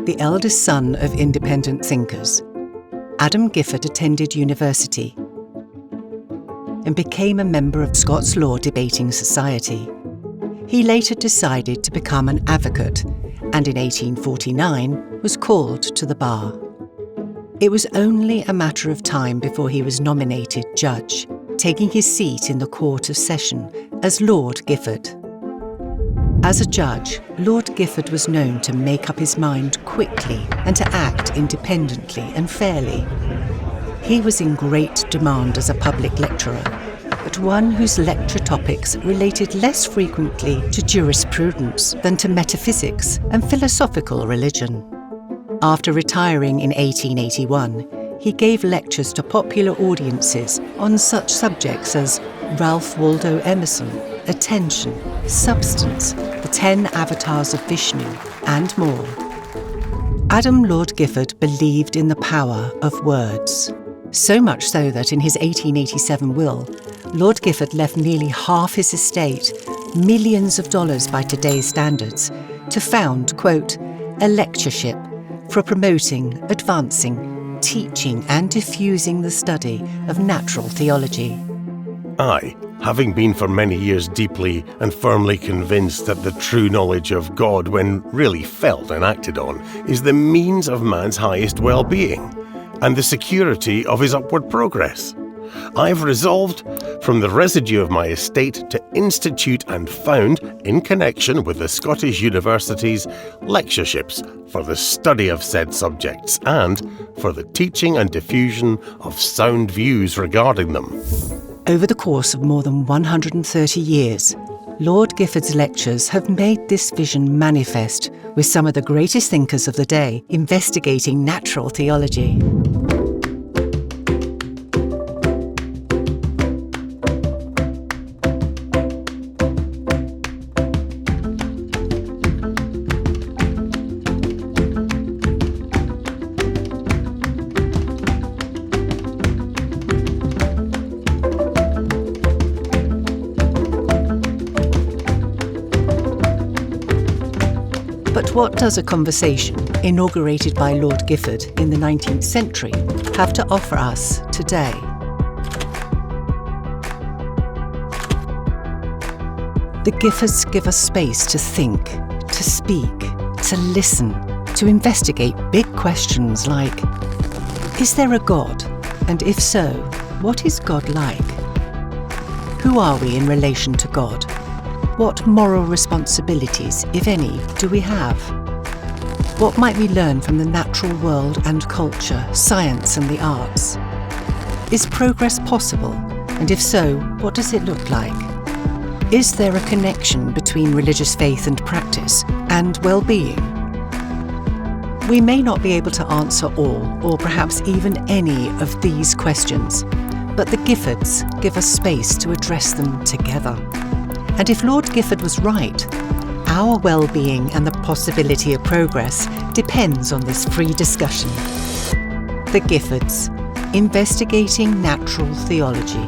the eldest son of independent thinkers, Adam Gifford attended university and became a member of Scots Law Debating Society. He later decided to become an advocate and in 1849 was called to the bar. It was only a matter of time before he was nominated judge, taking his seat in the Court of Session as Lord Gifford. As a judge, Lord Gifford was known to make up his mind quickly and to act independently and fairly. He was in great demand as a public lecturer, but one whose lecture topics related less frequently to jurisprudence than to metaphysics and philosophical religion. After retiring in 1881, he gave lectures to popular audiences on such subjects as Ralph Waldo Emerson, attention, substance, the 10 avatars of Vishnu, and more. Adam Lord Gifford believed in the power of words. So much so that in his 1887 will, Lord Gifford left nearly half his estate, millions of dollars by today's standards, to found, quote, a lectureship for promoting, advancing, teaching and diffusing the study of natural theology. I, having been for many years deeply and firmly convinced that the true knowledge of God, when really felt and acted on, is the means of man's highest well-being and the security of his upward progress, I have resolved, from the residue of my estate, to institute and found, in connection with the Scottish universities, lectureships for the study of said subjects and for the teaching and diffusion of sound views regarding them. Over the course of more than 130 years, Lord Gifford's lectures have made this vision manifest, with some of the greatest thinkers of the day investigating natural theology. But what does a conversation inaugurated by Lord Gifford in the 19th century have to offer us today? The Giffords give us space to think, to speak, to listen, to investigate big questions like, is there a God? And if so, what is God like? Who are we in relation to God? What moral responsibilities, if any, do we have? What might we learn from the natural world and culture, science and the arts? Is progress possible? And if so, what does it look like? Is there a connection between religious faith and practice, and well-being? We may not be able to answer all, or perhaps even any of these questions, but the Giffords give us space to address them together. And if Lord Gifford was right, our well-being and the possibility of progress depends on this free discussion. The Giffords, investigating natural theology.